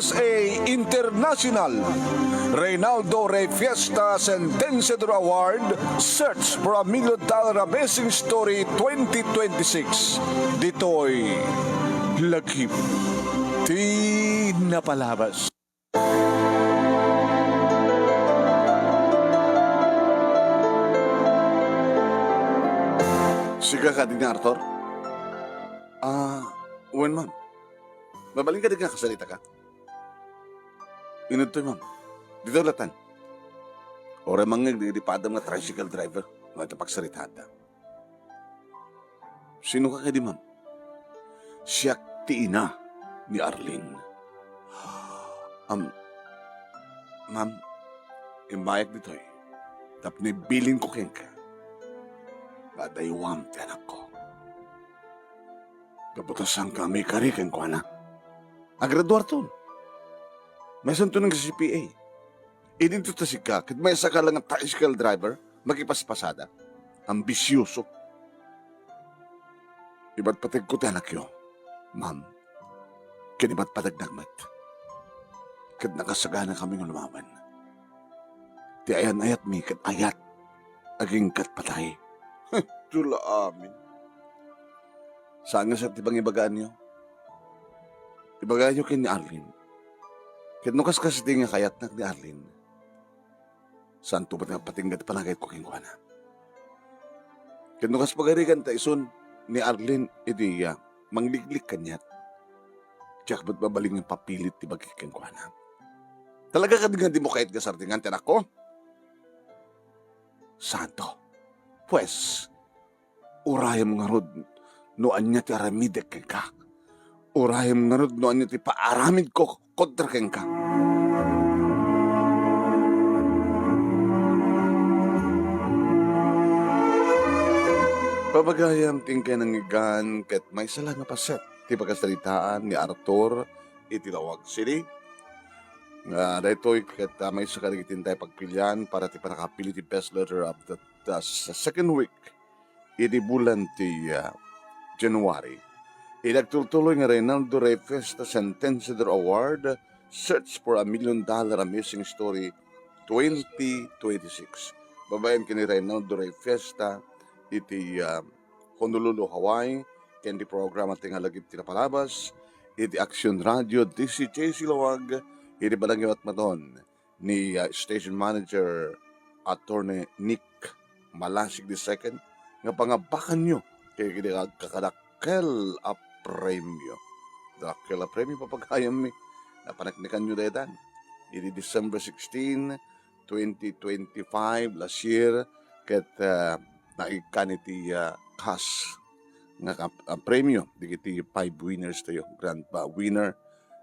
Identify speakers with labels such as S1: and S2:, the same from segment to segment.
S1: USA International Reynaldo Rey Fiesta Sentenciador Award Search for a $1 Million Amazing Story 2026. Dito'y lagip di napalabas. Siga ka din nga, Arthur? Uwan, ma'am. Mabaling ka din nga, kasalita ka. Inutoy, ma'am. Dito latan. Ora mangag dipadam nga tricycle driver. Mga tapagsaritada. Sino ka kaya di, ma'am? Siya tiina ni Arlene. Ma'am, imbayak dito eh. Tap ni bilin ko keng ka. Badaywam ti anak ko. Kaputasan kami karikin ko, anak. Agraduar to. May santo ng CPA. Idinto ta si ka, kit may saka lang ang tricycle driver, magipaspasada. Ambisyoso. Iba't patag ko ti anak yo. Ma'am, kiniba't patagdagmat. Kat nakasagana kami ng lumaban. Ti ayan-ayat mi, kat ayat. Aging kat patay. Tula amin. Saan nga sa tibang ibagaan niyo? Ibagaan niyo kay ni Arlene. Kat nukas kasi di nga kayat na ni Arlene. Saan to ba't nga patinggat panagayat ko kay Kuana? Kat nukas pagarigan ta isun ni Arlene, edi mangliglik kanyat. Tiyak ba't babaling yung papilit ti bagay kay Kuana? Talaga ka di mo kahit gasartingan, tinak ko? Santo. Pues, urayam nga rod, noan niya ti aramidek keng ka. Urayam nga rod, noan niya ti paaramid ko kontra keng ka. Pabagayam tingkay ng igan, ket may sala nga paset, ti pagkasalitaan ni Arthur, itilawag City. Nga daytoy ket may sa kaligitintay pagpilian para ti panakapili ti best letter of the second week idi bulan ti January. Idagtultuloy nga Reynaldo Rey Fiesta Sentenciador Award Search for a $1 Million Amazing Story 2026. Babayan kini Reynaldo Rey Fiesta iti Honolulu, Hawaii. Kendi programa ti nga lagip ti napalabas iti Action Radio DCJ Silawag. Iti balangyawat maton ni Station Manager Attorney Nick Malasig II nga pangabakan nyo kaya kakadakkel a premyo. Dakkel a premyo papagayam mi napanaknikan nyo dedan. Iti December 16, 2025 last year ket naikan iti cash nga premyo digiti 5 winners tayo. Grand winner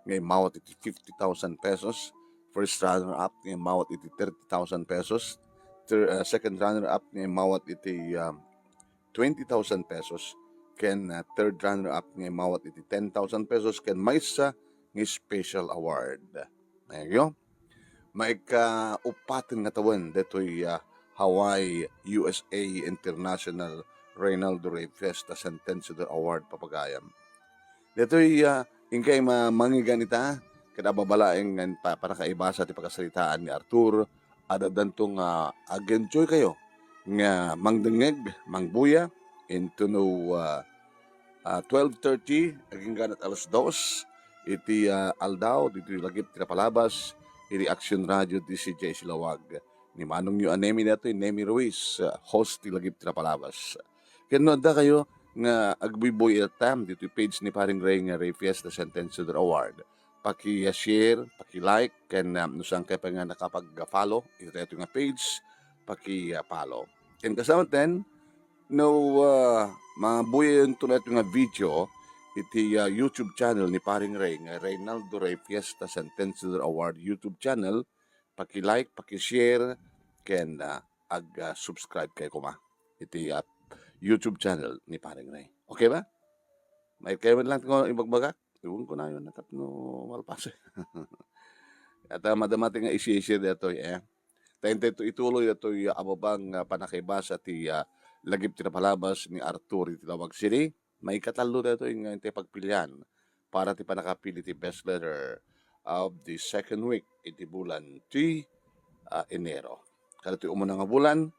S1: ngay mawat iti 50,000 pesos. First runner-up ngay mawat iti 30,000 pesos. Second runner-up ngay mawat iti 20,000 pesos. Ken third runner-up ngay mawat iti 10,000 pesos. Ken may isa ngay special award. Ngayon, may ka-upatin nga tawan deto'y Hawaii USA International Reynaldo Rey Fiesta Sentenciador Award papagayam. Deto'y ingkay mangiganita, kada babalaeng para kaibasa ti pagkasalitaan ni Arthur, adadan tongag-enjoy kayo, nga mangdengeg, mangbuya, into no 12:30, aging ganat alas 2, iti Aldao, dito lagip ti napalabas, iti Action Radio DCJ Silawag. Ni manong yu anemi na ito, Nemi Ruiz, host ti lagip ti napalabas. Kaya da kayo, nga agbuy-buy atam dito yung page ni Paring Ray nga Rey Fiesta Sentenciador Award. Paki-share, paki-like, ken nusang kayo pa nga nakapag-follow, ito yung page, paki-follow. Ken kasama ten, no, mga buyan ito na ito nga video, iti YouTube channel ni Paring Ray nga Reynaldo Rey Fiesta Sentenciador Award YouTube channel, paki-like, paki-share, ken ag-subscribe kayo kuma. Iti YouTube channel ni Paring Ray. Okay ba? May kayo lang ko ibagbaga. Iwan ko na yun. Natap no malpase. At madamati nga isi-share dito. Tayo ituloy ito yung ababang panakibasa ti lagip ti napalabas ni Arthur iti Lawag City. May katalo dito yung pagpilian para ti panakapili ti best letter of the second week iti bulan ti Enero. Kada ti umuna nga bulan,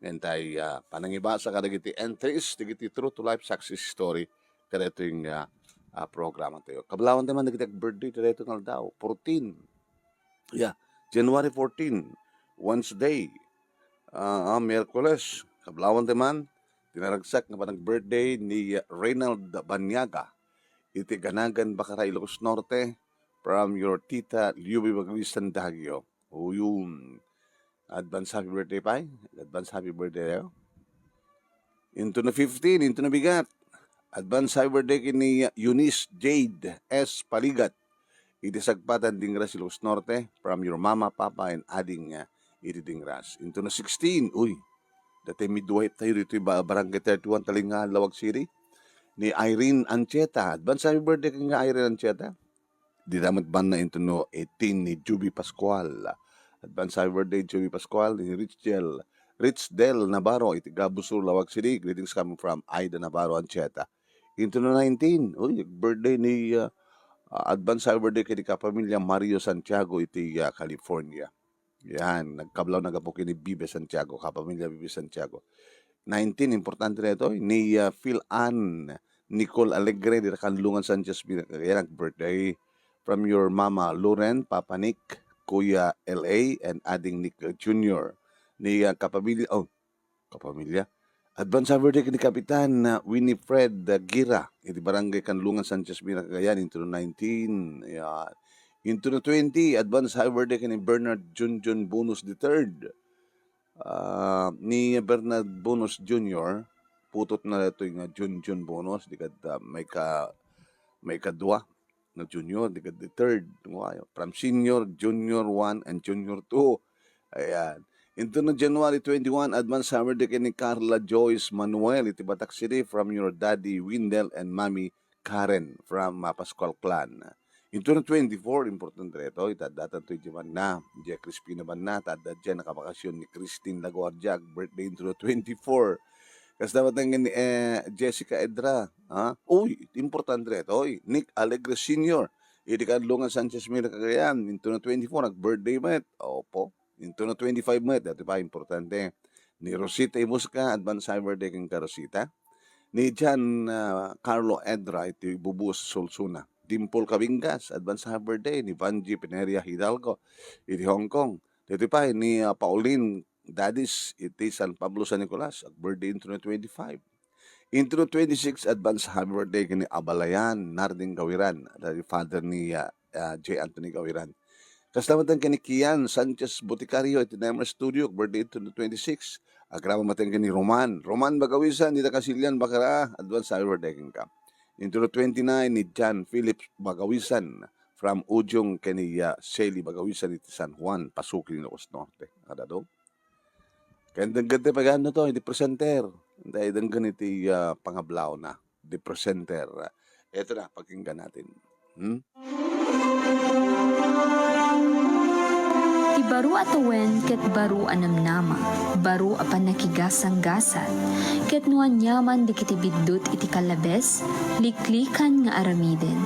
S1: ngayon tayo panangibasa kadagiti entries, digiti true to life success story, kada ito yung programa tayo. Kablawan naman nagiti birthday, kada ito nga daw, 14. Yeah, January 14, Wednesday, Miyerkules. Kablawan naman, tinaragsak nga pa birthday ni Reynald Banyaga, iti Ganagan, Bakaray, Ilocos Norte, from your tita, Liubi Magawisan Dagyo. O yun, advance happy birthday pa. Advance happy birthday tayo. Into na 15, into na bigat. Advance happy birthday kini Eunice Jade S. Paligat. Iti sagpatan Dingras, Ilocos Norte, from your mama, papa, and adding iti Dingras. Into na 16, uy, dati midwife tayo dito yung barangay 31 Talinga, Lawag City. Ni Irene Ancheta. Advance happy birthday kini Irene Ancheta. Di damat ban na into no 18 ni Juby Pascual. Advance happy birthday, Juby Pascual, ni Richdel Navarro, iti Gabusur, Lawag City. Greetings coming from Aida Navarro Ancheta. Into no 19, uy, birthday ni advance happy birthday kay kapamilya Mario Santiago, iti California. Yan, nagkablaw nagapukin ni Bibe Santiago, kapamilya Bibe Santiago. 19, importante na ito, ni Phil Ann Nicole Alegre, di Kanlungan Sanchez, yan ang birthday. From your mama Loren, Papa Nick, Kuya L.A., and adding Nick Jr. Ni kapamilya, kapamilya. Advance happy birthday ni Kapitan Winifred Gira, iti Barangay Kanlungan Sanchez, Cagayan, into 19. Yan. Into 20, advance happy birthday ni Bernard Junjun Bonus III. Ni Bernard Bonus Jr., putot na ito yung Junjun Bonus, di kad may kadwa na junior, di kad the third. From senior, junior 1, and junior 2. Ayan. Into na January 21, advance happy birthday ni Carla Joyce Manuel, iti Batak City, from your daddy Windel and mommy Karen from Pascual Clan. Into na 24, important reto, itadatan to yung na, Jack Crispina man na, tadad dyan nakabakasyon ni Christine Laguardiag, birthday into na 24. Kasi dapat nga ni Jessica Edra, uy, important reto, Nick Alegre Sr., iti Kanlungan Sanchez Mira Cagayan, into na 24, nag-birthday met, opo, into na 25 met, dati pa, importante, ni Rosita Imusca, advance happy birthday kang Rosita, ni Jan Carlo Edra, iti Bubus Solsuna, Dimple Cabingas, advance happy birthday ni Vanji Pineria Hidalgo, iti Hong Kong. Dito pa ni Pauline Dadis, iti San Pablo San Nicolas, birthday into 25. Into 26, advance happy birthday kini Abalayan Narding Gawiran, dari father ni J. Anthony Gawiran. Kasalamatan kini Kian Sanchez Boticario, iti Nemer Studio, birthday into 26. Agrama mateng kini Roman Bagawisan, dita Kasilyan Bakara, advance happy birthday kini ka. Into 29 ni John Phillips Bagawisan, from Ujong kaniya Shelly Bagawisan, iti San Juan, Pasukin, Ilocos Norte. Kada do? Kaya danggan pagano to, hindi presenter. Dahil danggan iti pangablaw na, di presenter. Ito na, pakinggan natin.
S2: Ti baro atawen ket baro anamnama, baro apan nakigasang-gasat, ket nuan yaman di kiti biddut iti kalabes, liklikan nga aramiden,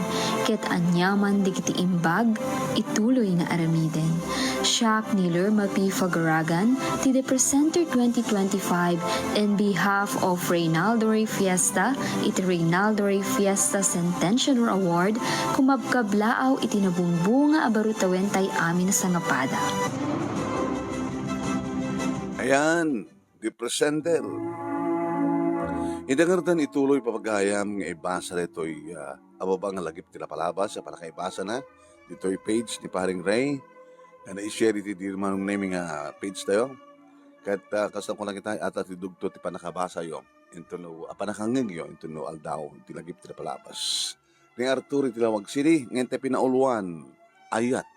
S2: ket anyaman di kiti imbag, ituloy nga aramiden. Siak ni Lerma P. Fagaragan, ti the Presenter 2025 in behalf of Reynaldo Rey Fiesta, iti Reynaldo Rey Fiesta Centennial Award, kumabkablaaw iti nabungbunga abarutawen tay amin sa ngapada.
S1: Ayan, the presenter. Indagartan ituloy papagayam nga ibasa nito'y ababa nga lagip tila palabas sa palakaibasa na. Dito'y page ni Paring Ray. Na i-share iti di manong naming page tayo. Kat kasang ko lang kita at idugto ti panakabasa yo. Into no, panakangig yo. Into no aldaw, iti lagip tila palabas. Ni Arturo iti Lawag City, ngayon tayo pinauluan, ayat,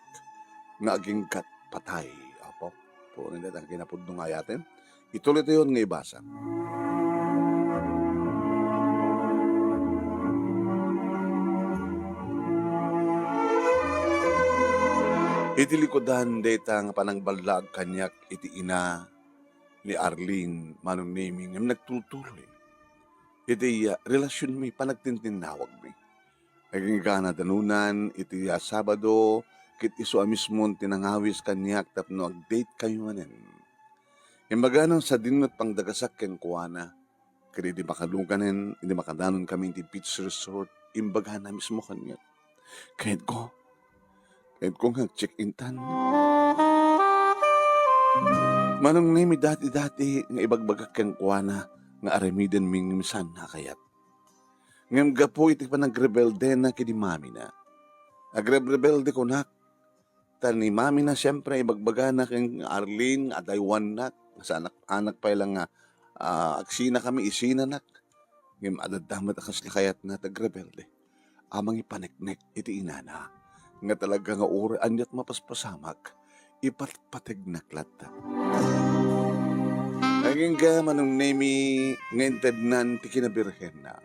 S1: nga aging kat patay. Apo, po nila ang kinapudnong ayatin. Ituloy ito yun nga ibasa. Iti likodan data nga panangbalag kanyak iti ina ni Arlene manong naming nga nagtutuloy. Iti relasyon mi panagtintinawag mi. Naging ka na danunan iti Sabado kit iso mismo tinangawis kanyak tapno ag-date kayo manen. Imbaga nang sa dinot pang dagasak ken kuana, kaya di makaluganen, hindi makadanon kami di beach resort, imbaga na mismo kanyak. Kahit ko nga check-in tan. Manong nimi dati-dati nga ibagbagak ken kuana, nga aramiden ming misan na kayat. Ngam gapo iti pa nagrebelde na kini mami na. Agrebelde ko nak. Tan ni mami na siyempre ibagbaga na king Arlene at Aywan nak. Sa anak pa ilang aksina kami isina nak. Ngam adadamat akas kayat na tagrebelde. Amang ipaneknek iti inana. Nga talaga nga ura anyat mapaspasamak. Ipatpatig naklata. Naging ga manong nemi ngentad nan ti kinabirhen na.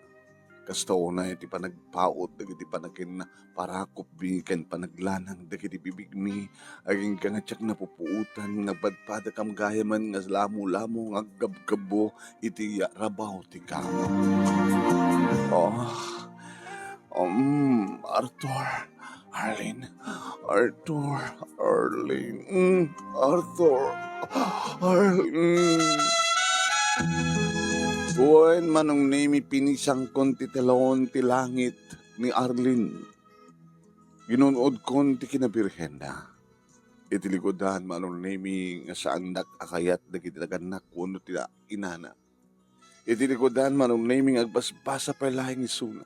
S1: Kasta una iti panagpaot dagiti panagin parakop biken panaglanang dagiti bibigmi aging ka nga tsak napupuutan nagpadpada kam gayaman nga lamo-lamo nga gabgabo iti rabaw ti kamo. Oh, Arthur, Arlene, Arthur, Arlene. Buwan manong nemi pinisang kon ti telon ti langit ni Arlene. Ginunod kon ti kinabirhen na. Itilikodan manong nemi nga saan akayat dagiti naganak kuno ti inana. Itilikodan manong nemi nga agbasbasa pa lahing isuna.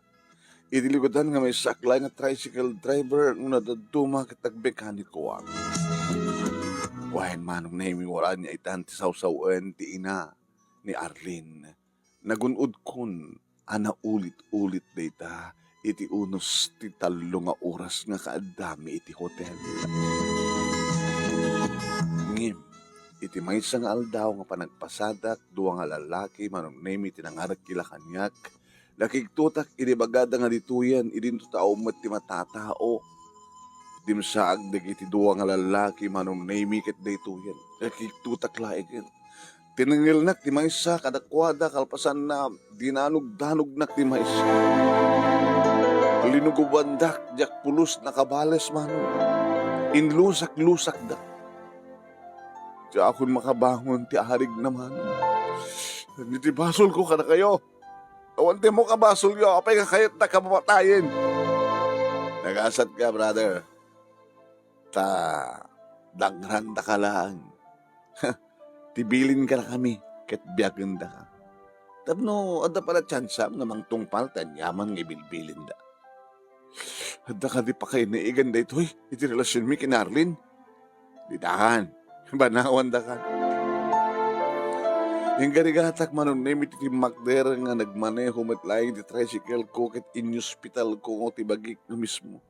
S1: Itilikodan nga may saklay nga tricycle driver nga nadaduma katagmekaniko ang. Buwan manong nemi wala niya itan ti sawsawan ti ina ni Arlene. Nagunod kon ana ulit-ulit data iti unos ti talo nga oras nga kaadami iti hotel. Ngim, iti maysa nga aldaw nga panagpasadak duwa nga lalaki manong nemi tinangarak kila kanyak. Nakigtutak iti bagada nga dituyan idinto tao met ti matatao. Dimsaag iti duwa nga lalaki manong nemi ket daytoyan. Nakigtutak laeng. Tinangil nak ti maysa kadakwada kalpasan na dinanog-danog nak ti maysa. Linugubandak jak pulos nakabales man. Inlusak-lusak dak. Di akon makabangon ti arig naman. Niti basol ko kada kayo. Awante mo kabasol yo, apay ka kayot na kamamatayin. Nagasat ka, brother. Ta, dangranda ka lang. Tibilin ka na kami, ket biyagan da ka. Tapno, ada pala tsansam nga mangtungpal, tanyaman nga ibilbilin da. Ada ka di pa kayo naigan da ito, iti relasyon mi kinarlin. Di dahan, banawan da ka. Yung garigatak manon nemi ti makder nga nagmaneho matlaing di tricycle ko ket in-hospital ko ngo tibagik na mismo.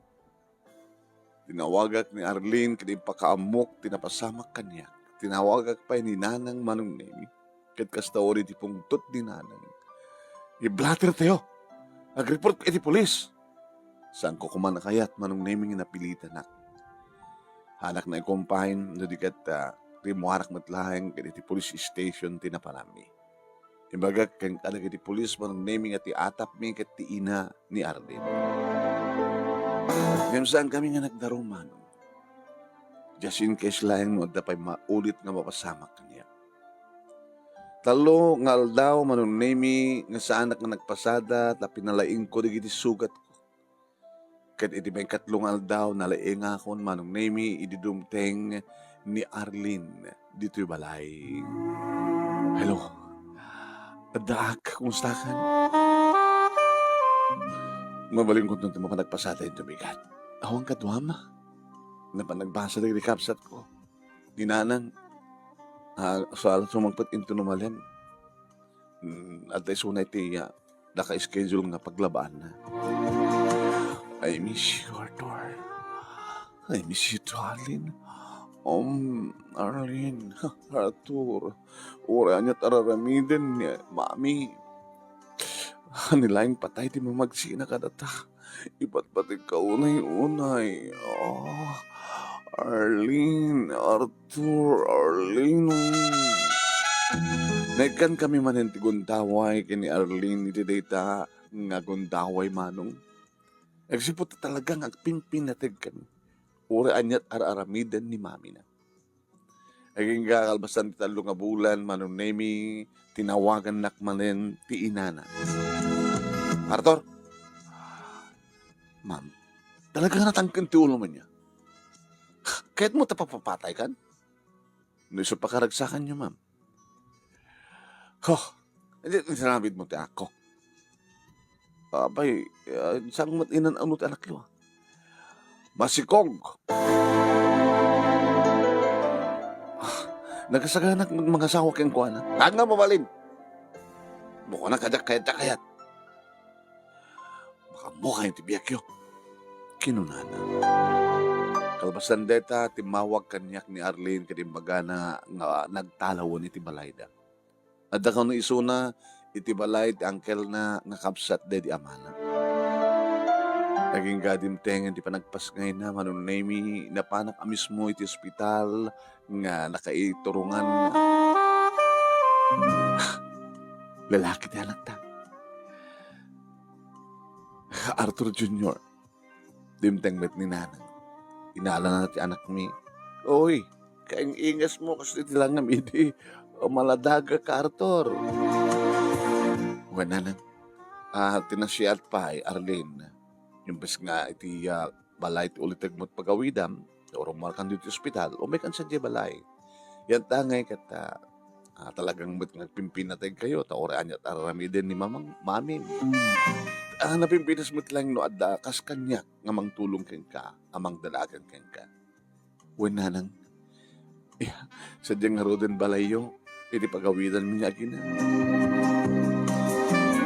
S1: Tinawagak ni Arlene kini pakaamok tinapasamak kanya. Tinawagak pa ni Nanang manong nemi. Ket kasta ori ti pungtot ni Nanang. I-blatter tayo. Ag-report iti polis. Saan ko kumanakayat manong nemi nga napilitan nak. Hanak na ikumpahin no di kat rimuarak matlaheng ket iti police station tinaparami. Imbaga kang kadag iti polis manong nemi nga ti atap mi ket ti ina ni Arlene. Ngem saan kami nga nagdarong manong. Just in case lang mo dapay maulit nga mapasamak kanya. Talo nga aldaw manong nemi nga sa anak nga nagpasada ta pinalaing ko digiti sugat ko. Ket iti may katlong aldaw nalaing akon manong nemi ididumteng ni Arlene dito'y balay. Hello. Adaak, kumusta ka? Mabaling ko nung tumapanagpasada yung tumigat. Awang kadwama. Napanagbasa na recapsat ko. Dinanang so alat sumagpat into numalem. At ay sunay tiya naka-schedule nga paglabaan na. I miss you, Arthur. I miss you, darling. Arlene, Arthur. Ura niya tararamiden niya, mami. Nilaing patay di mamagsina ka data. Iba't pati ka unay-unay. Oh, Arlene, Arthur, Arlene. Naikan kami manin ti gundaway kini Arlene iti data nga gundaway manong. Nagsipot talagang agpimpin natin kami. uri anyat araramiden ni mami na. Aging kalbasan ti talo nga bulan, manunemi, tinawagan nakmanen ti inana. Arthur, ma'am, talaga natangkin ti ulo man niya. Kahit mo tapapapatay kan? Niso pa karagsakan niyo, ma'am. Hindi sinabid mo ti ako. Abay, saan mat inan anot anak yo? Masikog. Nagasaganak mga asawa keng kuana. Hag nga mabalin. Buko na kadak kayat. Baka mukha yung tibiyak yo. Kinunana. Kalbasan deta, timawag kanyak ni Arlene kadimbaga na nga nagtalawon iti balayda. At ako no isuna, iti balay ti angkel na nakapsat de di amana. Naging gadimtengan ti panagpas ngayon na manunemi na panak mismo iti ospital nga nakaiturungan lalaki ti anak ta. Arthur Jr. Dimteng met ni nanang. Inala na ti anak mi. Oy, kaing ingas mo kasi ti lang idi. O maladaga ka, Arthur. Wala nang. Tinasiyat pa ay Arlene. Yung bes nga iti balay ti ulit agmot pagawidam. Orong markan dito ospital. O may kansa di balay. Yan tangay kata talagang ba't nagpimpinatay kayo. Taoraan niya taramiden ni mami. Napimpinas mo't lang no adda kas kanya ngamang tulong ken ka. Amang dalagan ken ka. Wala nang. Sadyang haroden balayo. Iti pagawidan mo niya gina.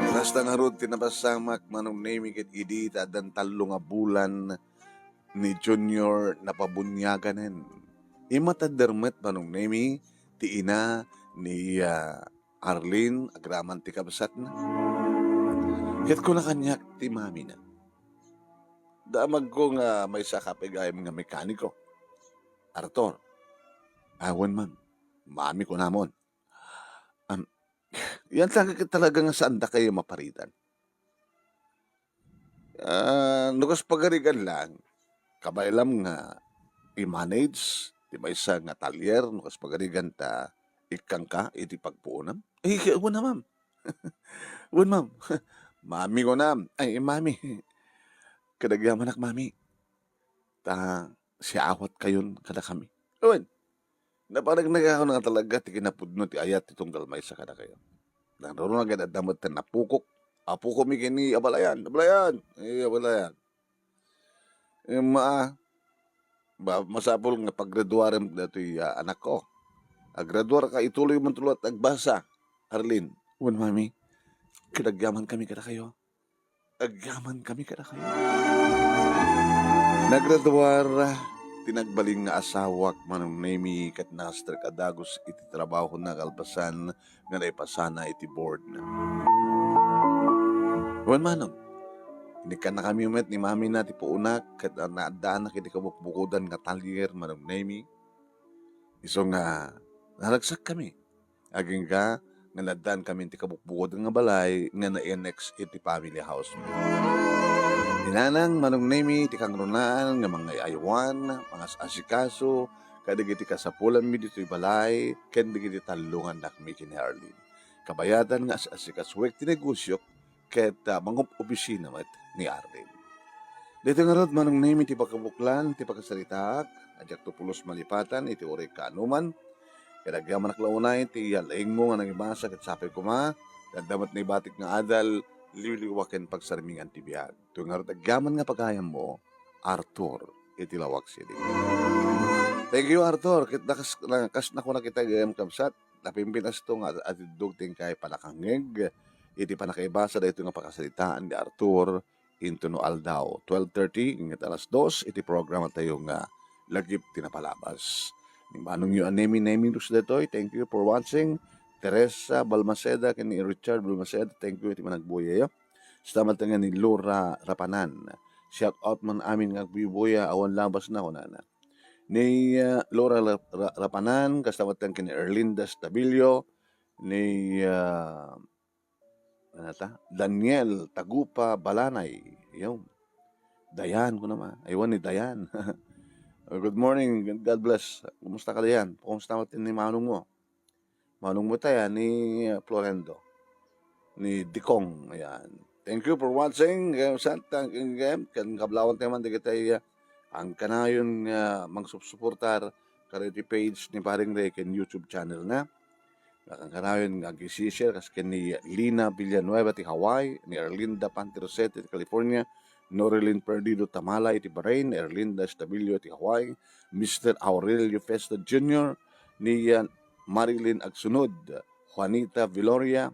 S1: Basta nga ron tinapasamak manong name kit idi tadan talo nga bulan ni Junior napabunyaгаnen. Imatadermet manong name ti ina ni Arlene agraman ti kabsat na. Kit ko na kanyak ti mami na. Damag ko nga may sakapigayam nga mekaniko. Arthur, awan man, mami ko namon. Yan talaga nga saan da kayo maparitan. Nukas pagarigan lang, kabaylam nga i-manage, di ba isa nga talyer, nukas pagarigan ta ikang ka, iti pagpuunam. Uwan na ma'am. Uwan ma'am. Mami ko na. Ay, mami. Kadagyaman ak mami. Siawat kayon kada kami. Uwan. Napanagnaga ako nga talaga, ti kinapudno ti ayat itong galmay sa kada kayo. Naroon nga agad damot na napukok. Apuko mi kini abalayan. Abalayan. Masapol nga paggraduarem dato anak ko. Graduar ka, ituloy man tulot agbasa. Arlene. Uwan, mami. Kadagyaman kami kada kayo. Agyaman kami kada kayo. Nagraduar, tinagbaling nga asawak manong nemi kat naster kadagos iti trabaho na kalpasan nga naipasana iti board na. Huwag manong, hindi ka na kami umet ni mami na ti puunak kat naadaan na kiti kabukbukudan nga talyer manong nemi. Iso nga naragsak kami. Aging ka nga nadaan kami ti kabukbukudan nga balay nga na-annex iti family house mo. Dinanang manong nemi ti kang runaan nga mga aywan, mga asikaso, kadigiti kasapulan mi dito'y balay, ken digiti talungan nakmi kini Arlene. Kabayatan nga asikaswek ti negosyo, ket mga opisina mat ni Arlene. Dito nga rod manong nemi ti pagkabuklan, ti pagkasaritaak, adyak tupulos malipatan, iti uri kaanuman, kadagyaman naklaunay, ti yalaing mo nga nangibasa ket sapay kuma, dadamat na ibatik nga adal, liwliwaken pagsarmingan ti biyag. Ito nga agyaman nga pagayam mo, Arthur, iti Lawag City. Thank you, Arthur. Kas na ko nakita gayam kamsat, napimpinas to nga atidog ting kay panakangeg, iti panakaibasa da ito nga pakasalitaan ni Arthur, into no aldaw. 12:30, ingat alas 2, iti programa tayo nga lagip tinapalabas. Ni manong yu anemi rus detoy, thank you for watching. Teresa Balmaceda, kini Richard Balmaceda, thank you, iti managbuya. Salamat nga ni Laura Rapanan. Shout out man amin nga agbibuya, awan labas na ko na. Ni Laura Rapanan, kaslamat nga kini Erlinda Stabilio, ni Daniel Tagupa Balanay, yung Dayan ko naman, aywan ni Dayan. Good morning, God bless. Kumusta ka diyan? Kumusta mo ni manong mo? Manong mo tayo ni Florendo, ni Dikong. Ayan. Thank you for watching. Santang ingem kan kablawan tayo man di kita ang kanayon magsuportar kariti page ni Paring Ray ken YouTube channel na. Ang kanayon ag-share kas ken ni Lina Villanueva ti Hawaii, ni Erlinda Panteroset ti California, Norilyn Perdido Tamala iti Bahrain, Erlinda Estabilio iti Hawaii, Mr. Aurelio Festa Jr., ni Marilyn Agsunod, Juanita Viloria,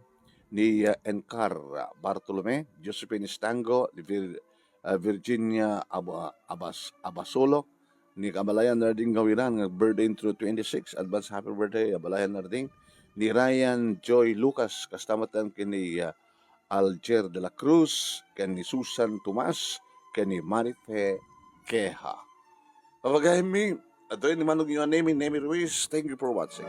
S1: ni Encar Bartolome, Josephine Estango, ni Virginia Abasolo, ni Kabalayan Narding Gawiran, nga birthday through 26, advance happy birthday, Kabalayan Narding, ni Ryan Joy Lucas, kastamatan kini Alger de la Cruz, ken ni Susan Tomas, ken ni Marife Queja. Papagay mi, ito ni Manong yung name Ruiz. Thank you for watching.